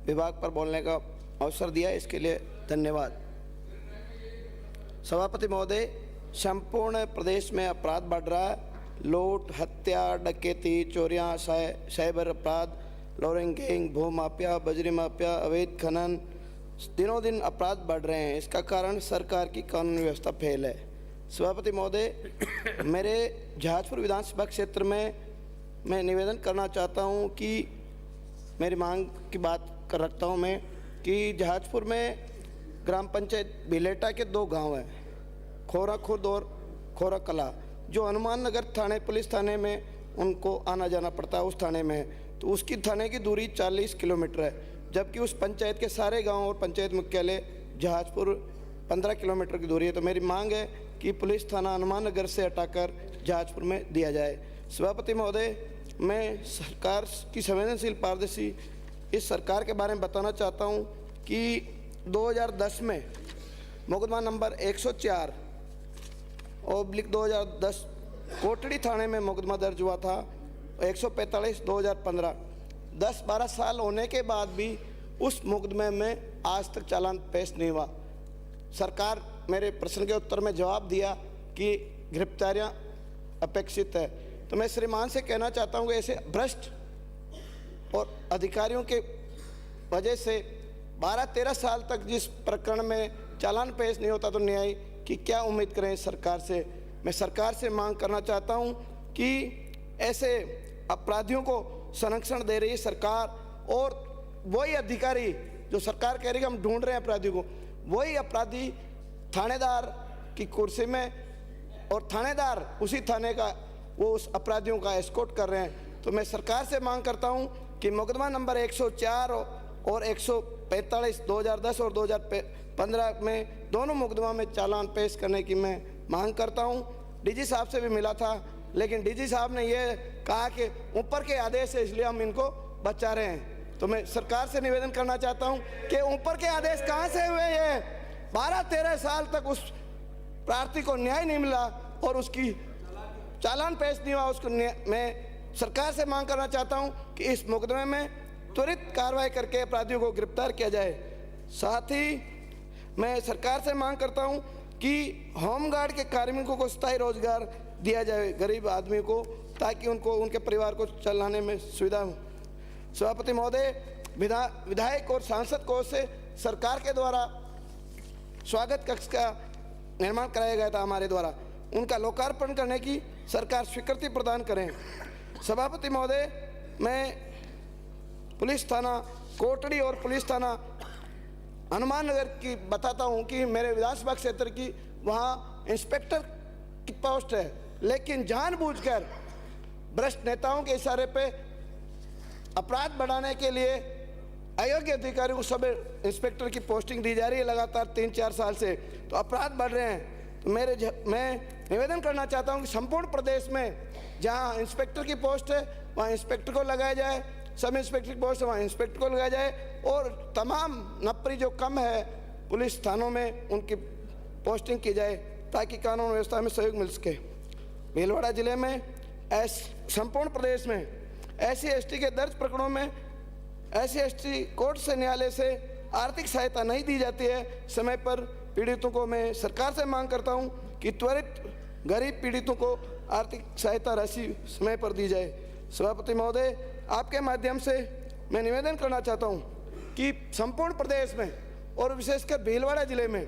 विभाग पर बोलने का अवसर दिया, इसके लिए धन्यवाद। सभापति महोदय, संपूर्ण प्रदेश में अपराध बढ़ रहा है। लूट, हत्या, डकैती, चोरियां, साइबर अपराध, लोरिंग गैंग, भू माफिया, बजरी माफिया, अवैध खनन, दिनों दिन अपराध बढ़ रहे हैं। इसका कारण सरकार की कानून व्यवस्था फेल है। सभापति महोदय, मेरे जहाजपुर विधानसभा क्षेत्र में मैं निवेदन करना चाहता हूं कि मेरी मांग की बात कर रखता हूं मैं कि जहाजपुर में ग्राम पंचायत बिलेटा के 2 गांव हैं, खोरा खुर्द और खोरा कला, जो हनुमान नगर थाने पुलिस थाने में उनको आना जाना पड़ता है। उस थाने में तो उसकी थाने की दूरी 40 किलोमीटर है, जबकि उस पंचायत के सारे गांव और पंचायत मुख्यालय जहाजपुर 15 किलोमीटर की दूरी है। तो मेरी मांग है कि पुलिस थाना हनुमान नगर से हटाकर जहाजपुर में दिया जाए। सभापति महोदय, मैं सरकार की संवेदनशील पारदर्शी इस सरकार के बारे में बताना चाहता हूं कि 2010 में मुकदमा नंबर 104/2010 कोटड़ी थाने में मुकदमा दर्ज हुआ था। 145/2015 10-12 साल होने के बाद भी उस मुकदमे में आज तक चालान पेश नहीं हुआ। सरकार मेरे प्रश्न के उत्तर में जवाब दिया कि गिरफ्तारियां अपेक्षित है। तो मैं श्रीमान से कहना चाहता हूं कि ऐसे भ्रष्ट और अधिकारियों के वजह से 12-13 साल तक जिस प्रकरण में चालान पेश नहीं होता तो न्याय की क्या उम्मीद करें सरकार से। मैं सरकार से मांग करना चाहता हूं कि ऐसे अपराधियों को संरक्षण दे रही है सरकार, और वही अधिकारी जो सरकार कह रही है हम ढूंढ रहे हैं अपराधियों को, वही अपराधी थानेदार की कुर्सी में, और थानेदार उसी थाने का वो उस अपराधियों का एस्कॉर्ट कर रहे हैं। तो मैं सरकार से मांग करता हूं कि मुकदमा नंबर 104 और 145 2010 और 2015 में दोनों मुकदमा में चालान पेश करने की मैं मांग करता हूं। डीजी साहब से भी मिला था, लेकिन डीजी साहब ने ये कहा कि ऊपर के आदेश है इसलिए हम इनको बचा रहे हैं। तो मैं सरकार से निवेदन करना चाहता हूं कि ऊपर के आदेश कहां से हुए हैं? 12-13 साल तक उस प्रार्थी को न्याय नहीं मिला और उसकी चालान पेश नहीं हुआ। उसको मैं सरकार से मांग करना चाहता हूं कि इस मुकदमे में त्वरित कार्रवाई करके अपराधियों को गिरफ्तार किया जाए। साथ ही मैं सरकार से मांग करता हूं कि होमगार्ड के कार्मिकों को स्थायी रोजगार दिया जाए गरीब आदमी को, ताकि उनको उनके परिवार को चलाने में सुविधा हो। सभापति महोदय, विधायक और सांसद कोष से सरकार के द्वारा स्वागत कक्ष का निर्माण कराया गया था हमारे द्वारा, उनका लोकार्पण करने की सरकार स्वीकृति प्रदान करें। सभापति महोदय, मैं पुलिस थाना कोटड़ी और पुलिस थाना हनुमान नगर की बताता हूं कि मेरे विधानसभा क्षेत्र की वहां इंस्पेक्टर की पोस्ट है, लेकिन जानबूझकर भ्रष्ट नेताओं के इशारे पे अपराध बढ़ाने के लिए अयोग्य अधिकारियों को सब इंस्पेक्टर की पोस्टिंग दी जा रही है लगातार 3-4 साल से। तो अपराध बढ़ रहे हैं। तो मैं निवेदन करना चाहता हूं कि संपूर्ण प्रदेश में जहां इंस्पेक्टर की पोस्ट है वहां इंस्पेक्टर को लगाया जाए, सब इंस्पेक्टर की पोस्ट है वहाँ इंस्पेक्टर को लगाया जाए, और तमाम नौकरी जो कम है पुलिस थानों में उनकी पोस्टिंग की जाए ताकि कानून व्यवस्था में सहयोग मिल सके। भीलवाड़ा जिले में संपूर्ण प्रदेश में SC/ST के दर्ज प्रकरणों में SC/ST कोर्ट से न्यायालय से आर्थिक सहायता नहीं दी जाती है समय पर पीड़ितों को। मैं सरकार से मांग करता हूं कि त्वरित गरीब पीड़ितों को आर्थिक सहायता राशि समय पर दी जाए। सभापति महोदय, आपके माध्यम से मैं निवेदन करना चाहता हूं कि संपूर्ण प्रदेश में और विशेषकर भीलवाड़ा जिले में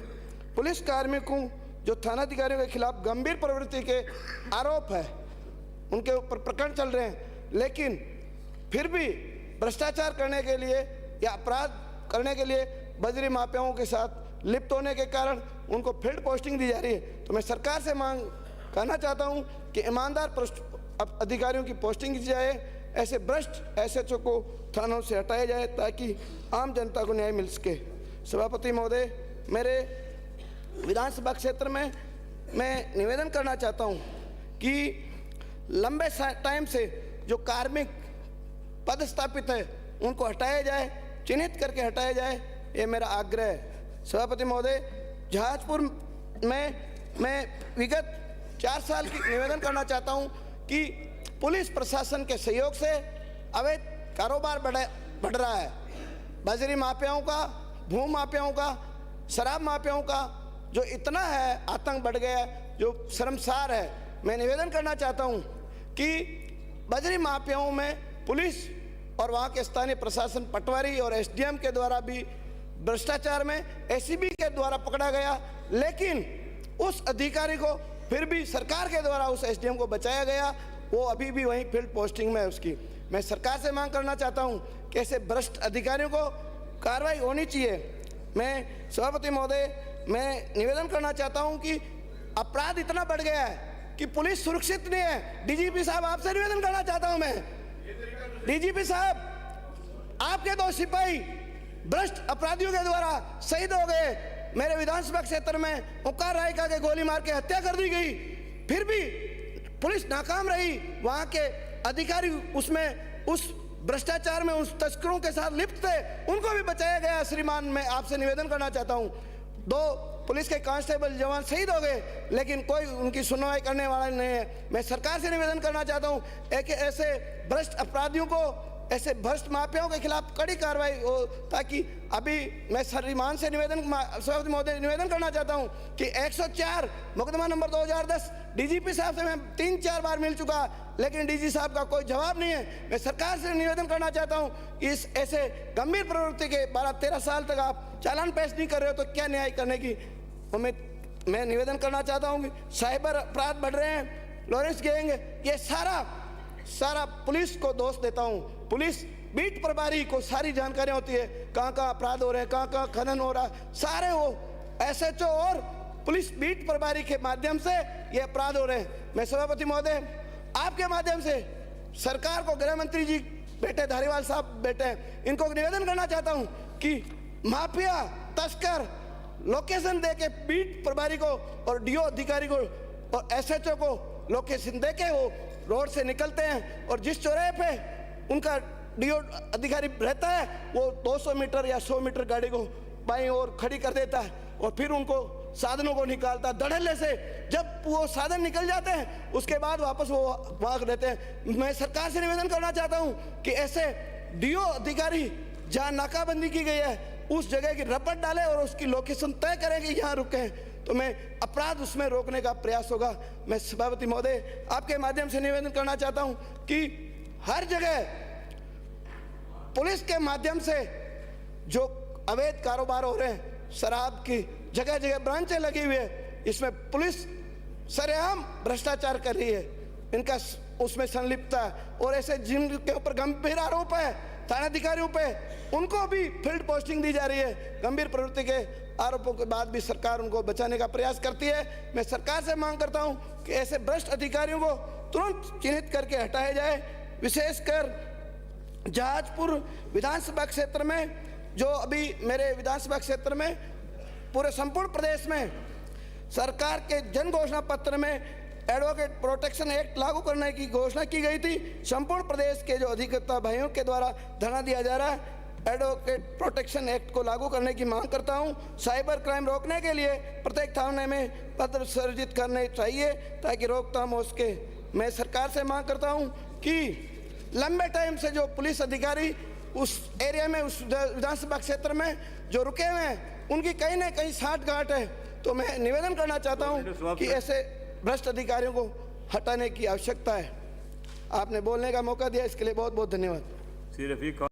पुलिस कार्मिकों जो थानाधिकारियों के खिलाफ गंभीर प्रवृत्ति के आरोप है, उनके ऊपर प्रकरण चल रहे हैं, लेकिन फिर भी भ्रष्टाचार करने के लिए या अपराध करने के लिए बजरी माफियाओं के साथ लिप्त होने के कारण उनको फील्ड पोस्टिंग दी जा रही है। तो मैं सरकार से मांग करना चाहता हूं कि ईमानदार अधिकारियों की पोस्टिंग की जाए, ऐसे भ्रष्ट SHO को थानों से हटाया जाए ताकि आम जनता को न्याय मिल सके। सभापति महोदय, मेरे विधानसभा क्षेत्र में मैं निवेदन करना चाहता हूं कि लंबे टाइम से जो कार्मिक पदस्थापित है उनको हटाया जाए, चिन्हित करके हटाया जाए, ये मेरा आग्रह है। सभापति महोदय, जहाजपुर में मैं विगत 4 साल की निवेदन करना चाहता हूं कि पुलिस प्रशासन के सहयोग से अवैध कारोबार बढ़ रहा है। बजरी माफियाओं का, भू माफियाओं का, शराब माफियाओं का जो इतना है आतंक बढ़ गया है, जो शर्मसार है। मैं निवेदन करना चाहता हूं कि बजरी माफियाओं में पुलिस और वहां के स्थानीय प्रशासन, पटवारी और एसडीएम के द्वारा भी भ्रष्टाचार में एसीबी के द्वारा पकड़ा गया, लेकिन उस अधिकारी को फिर भी सरकार के द्वारा उस एसडीएम को बचाया गया। वो अभी भी वहीं फील्ड पोस्टिंग में है उसकी। मैं सरकार से मांग करना चाहता हूं कि ऐसे भ्रष्ट अधिकारियों को कार्रवाई होनी चाहिए। मैं सभापति महोदय, मैं निवेदन करना चाहता हूं कि अपराध इतना बढ़ गया है कि पुलिस सुरक्षित नहीं है। डीजीपी साहब, आपसे निवेदन करना चाहता हूं मैं, डीजीपी साहब, आपके 2 सिपाही भ्रष्ट अपराधियों के द्वारा शहीद हो गए। मेरे विधानसभा क्षेत्र में ओंकार रायका के गोली मार के हत्या कर दी गई, फिर भी पुलिस नाकाम रही। वहां के अधिकारी उसमें उस भ्रष्टाचार में उस तस्करों के साथ लिप्त थे, उनको भी बचाया गया। श्रीमान, मैं आपसे निवेदन करना चाहता हूं, 2 पुलिस के कांस्टेबल जवान शहीद हो गए, लेकिन कोई उनकी सुनवाई करने वाला नहीं है। मैं सरकार से निवेदन करना चाहता हूं कि ऐसे भ्रष्ट अपराधियों को, ऐसे भ्रष्ट माफियाओं के खिलाफ कड़ी कार्रवाई हो, ताकि अभी मैं श्रीमान से निवेदन, सभापति महोदय, निवेदन करना चाहता हूं कि 104 मुकदमा नंबर 2010 डीजीपी साहब से मैं 3-4 बार मिल चुका, लेकिन डीजी साहब का कोई जवाब नहीं है। मैं सरकार से निवेदन करना चाहता हूं कि इस ऐसे गंभीर प्रवृत्ति के 12-13 साल तक आप चालान पेश नहीं कर रहे हो तो क्या न्याय करने की उम्मीद। मैं निवेदन करना चाहता हूं कि साइबर अपराध बढ़ रहे हैं, लॉरेंस गैंग, ये सारा पुलिस को दोष देता हूं। पुलिस बीट प्रभारी को सारी जानकारी होती है, कहाँ कहाँ अपराध हो रहे हैं, कहाँ कहाँ खनन हो रहा है, सारे वो एसएचओ और पुलिस बीट प्रभारी के माध्यम से ये अपराध हो रहे हैं। मैं सभापति महोदय, आपके माध्यम से सरकार को, गृह मंत्री जी बैठे, धारीवाल साहब बैठे, इनको निवेदन करना चाहता हूं कि माफिया, तस्कर लोकेशन दे के बीट प्रभारी को और डीओ अधिकारी को और एसएचओ को लोकेशन दे के वो रोड से निकलते हैं, और जिस चौराहे पे उनका डीओ अधिकारी रहता है वो 200 मीटर या 100 मीटर गाड़ी को बाईं ओर खड़ी कर देता है, और फिर उनको साधनों को निकालता धड़ल्ले से। जब वो साधन निकल जाते हैं उसके बाद वापस वो भाग देते हैं। मैं सरकार से निवेदन करना चाहता हूं कि ऐसे डीओ अधिकारी जहां नाकाबंदी की गई है उस जगह की रपट डाले और उसकी लोकेशन तय करें कि यहाँ रुके हैं, तो मैं अपराध उसमें रोकने का प्रयास होगा। मैं सभापति महोदय, आपके माध्यम से निवेदन करना चाहता हूं कि हर जगह पुलिस के माध्यम से जो अवैध कारोबार हो रहे हैं, शराब की जगह जगह ब्रांचें लगी हुई है, इसमें पुलिस सरेआम भ्रष्टाचार कर रही है, इनका उसमें संलिप्तता है। और ऐसे जिनके ऊपर गंभीर आरोप है थानाधिकारियों पे, उनको भी फील्ड पोस्टिंग दी जा रही है। गंभीर प्रवृत्ति के आरोपों के बाद भी सरकार उनको बचाने का प्रयास करती है। मैं सरकार से मांग करता हूं कि ऐसे भ्रष्ट अधिकारियों को तुरंत चिन्हित करके हटाया जाए। विशेषकर जहाजपुर विधानसभा क्षेत्र में, जो अभी मेरे विधानसभा क्षेत्र में पूरे संपूर्ण प्रदेश में सरकार के जन घोषणा पत्र में एडवोकेट प्रोटेक्शन एक्ट लागू करने की घोषणा की गई थी। संपूर्ण प्रदेश के जो अधिवक्ता भाइयों के द्वारा धरना दिया जा रहा है, एडवोकेट प्रोटेक्शन एक्ट को लागू करने की मांग करता हूं। साइबर क्राइम रोकने के लिए प्रत्येक थाने में पत्र सर्जित करने चाहिए ताकि रोकथाम हो सके। मैं सरकार से मांग करता हूं कि लंबे टाइम से जो पुलिस अधिकारी उस एरिया में, उस विधानसभा क्षेत्र में जो रुके हुए हैं, उनकी कहीं ना कहीं साठगांठ है। तो मैं निवेदन करना चाहता हूं कि ऐसे भ्रष्ट अधिकारियों को हटाने की आवश्यकता है। आपने बोलने का मौका दिया, इसके लिए बहुत बहुत धन्यवाद।